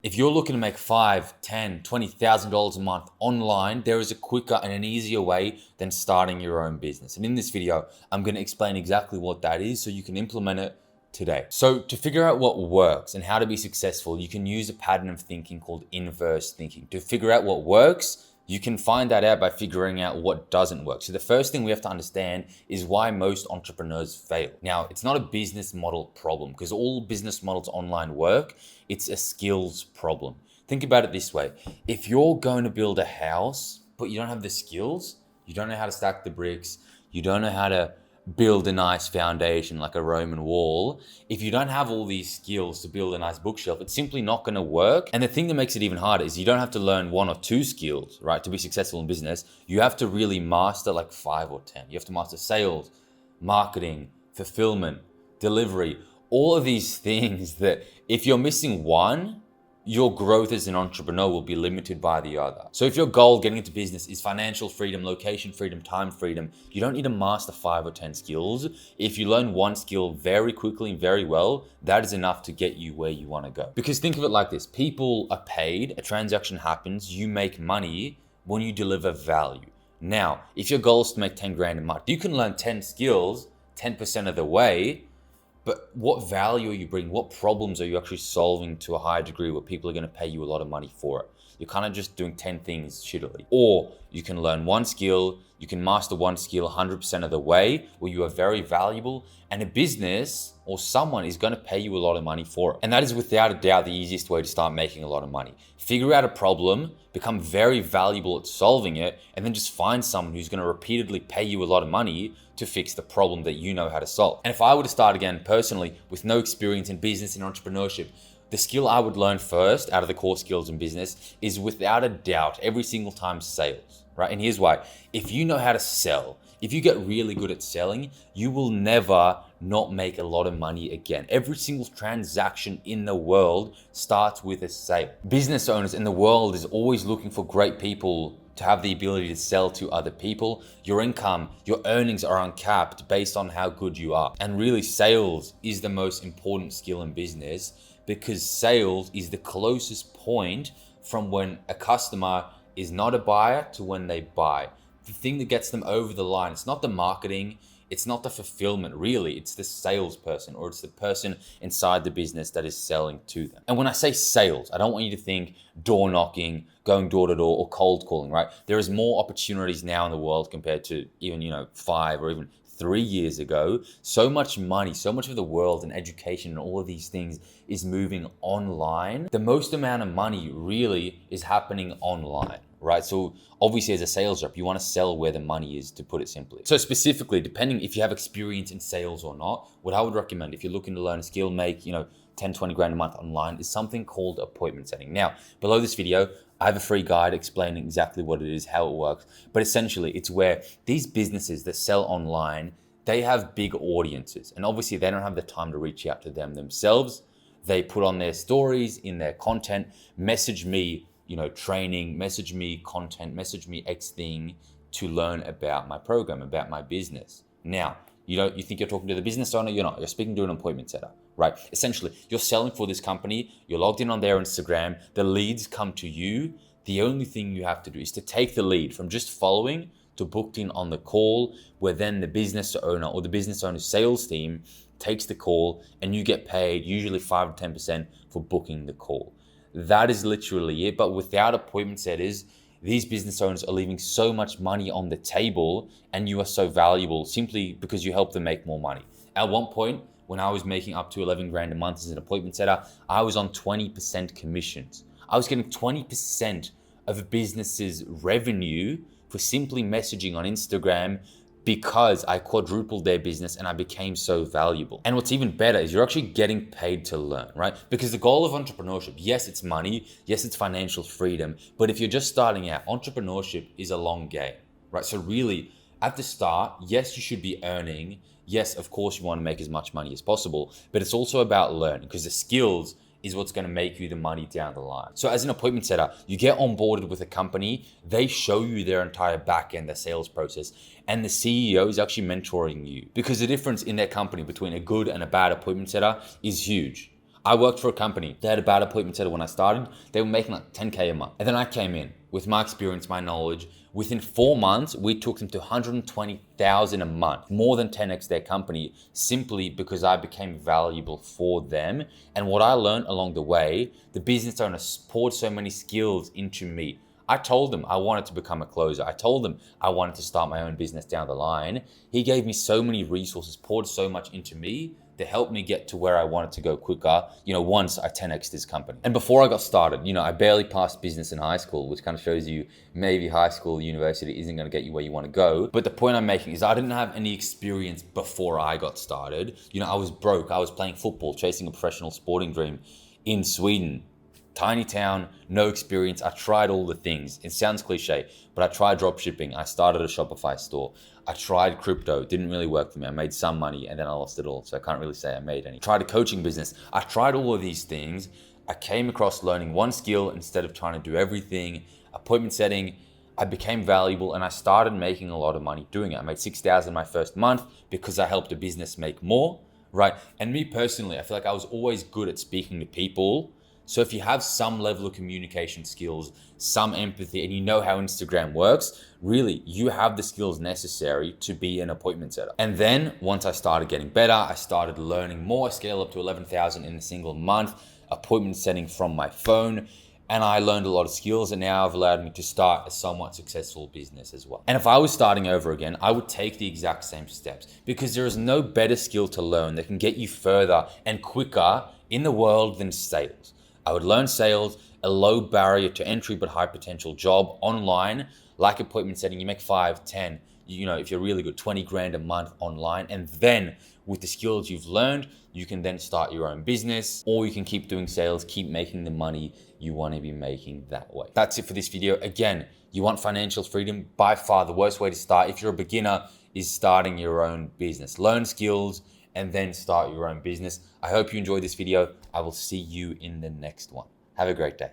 If you're looking to make $5, $10, $20,000 a month online, there is a quicker and an easier way than starting your own business. And in this video, I'm going to explain exactly what that is so you can implement it today. So to figure out what works and how to be successful, you can use a pattern of thinking called inverse thinking. To figure out what works, you can find that out by figuring out what doesn't work. So the first thing we have to understand is why most entrepreneurs fail. Now, it's not a business model problem because all business models online work. It's a skills problem. Think about it this way. If you're going to build a house, but you don't have the skills, you don't know how to stack the bricks, you don't know how to build a nice foundation like a Roman wall, if you don't have all these skills to build a nice bookshelf, it's simply not going to work. And the thing that makes it even harder is you don't have to learn one or two skills, right, to be successful in business. You have to really master like 5 or 10. You have to master sales, marketing, fulfillment, delivery, all of these things that if you're missing one, your growth as an entrepreneur will be limited by the other. So if your goal getting into business is financial freedom, location freedom, time freedom, you don't need to master 5 or 10 skills. If you learn one skill very quickly and very well, that is enough to get you where you want to go. Because think of it like this. People are paid, a transaction happens, you make money when you deliver value. Now, if your goal is to make 10 grand a month, you can learn 10 skills 10% of the way. But what value are you bringing? What problems are you actually solving to a high degree where people are going to pay you a lot of money for it? You're kind of just doing 10 things shittily. Or you can learn one skill, you can master one skill 100% of the way where you are very valuable and a business or someone is going to pay you a lot of money for it. And that is without a doubt the easiest way to start making a lot of money. Figure out a problem, become very valuable at solving it, and then just find someone who's going to repeatedly pay you a lot of money to fix the problem that you know how to solve. And if I were to start again personally with no experience in business and entrepreneurship, the skill I would learn first out of the core skills in business is without a doubt every single time sales, right? And here's why. If you know how to sell, if you get really good at selling, you will never not make a lot of money again. Every single transaction in the world starts with a sale. Business owners in the world is always looking for great people to have the ability to sell to other people. Your income, your earnings are uncapped based on how good you are. And really, sales is the most important skill in business because sales is the closest point from when a customer is not a buyer to when they buy. The thing that gets them over the line, it's not the marketing, it's not the fulfillment, really, it's the salesperson or it's the person inside the business that is selling to them. And when I say sales, I don't want you to think door knocking, going door to door or cold calling, right? There is more opportunities now in the world compared to even, 5 or even 3 years ago. So much money, so much of the world and education and all of these things is moving online. The most amount of money really is happening online, right? So obviously as a sales rep, you want to sell where the money is, to put it simply. So specifically, depending if you have experience in sales or not, what I would recommend if you're looking to learn a skill, make 10, 20 grand a month online is something called appointment setting. Now, below this video, I have a free guide explaining exactly what it is, how it works. But essentially, it's where these businesses that sell online, they have big audiences. And obviously, they don't have the time to reach out to them themselves. They put on their stories, in their content, message me, training, message me content, message me X thing to learn about my program, about my business. Now, you think you're talking to the business owner, you're not. You're speaking to an appointment setter, right? Essentially, you're selling for this company, you're logged in on their Instagram, the leads come to you. The only thing you have to do is to take the lead from just following to booked in on the call, where then the business owner or the business owner's sales team takes the call and you get paid usually 5 to 10% for booking the call. That is literally it. But without appointment setters, these business owners are leaving so much money on the table and you are so valuable simply because you help them make more money. At one point, when I was making up to 11 grand a month as an appointment setter, I was on 20% commissions. I was getting 20% of a business's revenue for simply messaging on Instagram because I quadrupled their business and I became so valuable. And what's even better is you're actually getting paid to learn, right? Because the goal of entrepreneurship, yes, it's money, yes, it's financial freedom, but if you're just starting out, entrepreneurship is a long game, right? So really, at the start, yes, you should be earning. Yes, of course, you want to make as much money as possible, but it's also about learning because the skills is what's going to make you the money down the line. So as an appointment setter, you get onboarded with a company, they show you their entire back end, their sales process, and the CEO is actually mentoring you because the difference in their company between a good and a bad appointment setter is huge. I worked for a company. They had a bad appointment setter when I started. They were making like 10K a month. And then I came in with my experience, my knowledge. Within 4 months, we took them to 120,000 a month, more than 10x their company, simply because I became valuable for them. And what I learned along the way, the business owner poured so many skills into me. I told him I wanted to become a closer. I told him I wanted to start my own business down the line. He gave me so many resources, poured so much into me to help me get to where I wanted to go quicker, once I 10x'd this company. And before I got started, I barely passed business in high school, which kind of shows you maybe high school, university isn't gonna get you where you wanna go. But the point I'm making is I didn't have any experience before I got started. I was broke. I was playing football, chasing a professional sporting dream in Sweden. Tiny town, no experience. I tried all the things. It sounds cliche, but I tried drop shipping. I started a Shopify store. I tried crypto. It didn't really work for me. I made some money and then I lost it all. So I can't really say I made any. Tried a coaching business. I tried all of these things. I came across learning one skill instead of trying to do everything. Appointment setting. I became valuable and I started making a lot of money doing it. I made $6,000 my first month because I helped a business make more, right? And me personally, I feel like I was always good at speaking to people. So if you have some level of communication skills, some empathy, and you know how Instagram works, really, you have the skills necessary to be an appointment setter. And then once I started getting better, I started learning more. I scaled up to 11,000 in a single month, appointment setting from my phone. And I learned a lot of skills and now have allowed me to start a somewhat successful business as well. And if I was starting over again, I would take the exact same steps because there is no better skill to learn that can get you further and quicker in the world than sales. I would learn sales, a low barrier to entry but high potential job online, like appointment setting. You make 5, 10, if you're really good, 20 grand a month online. And then with the skills you've learned, you can then start your own business, or you can keep doing sales, keep making the money you want to be making that way. That's it for this video. Again, you want financial freedom? By far the worst way to start, if you're a beginner, is starting your own business. Learn skills and then start your own business. I hope you enjoyed this video. I will see you in the next one. Have a great day.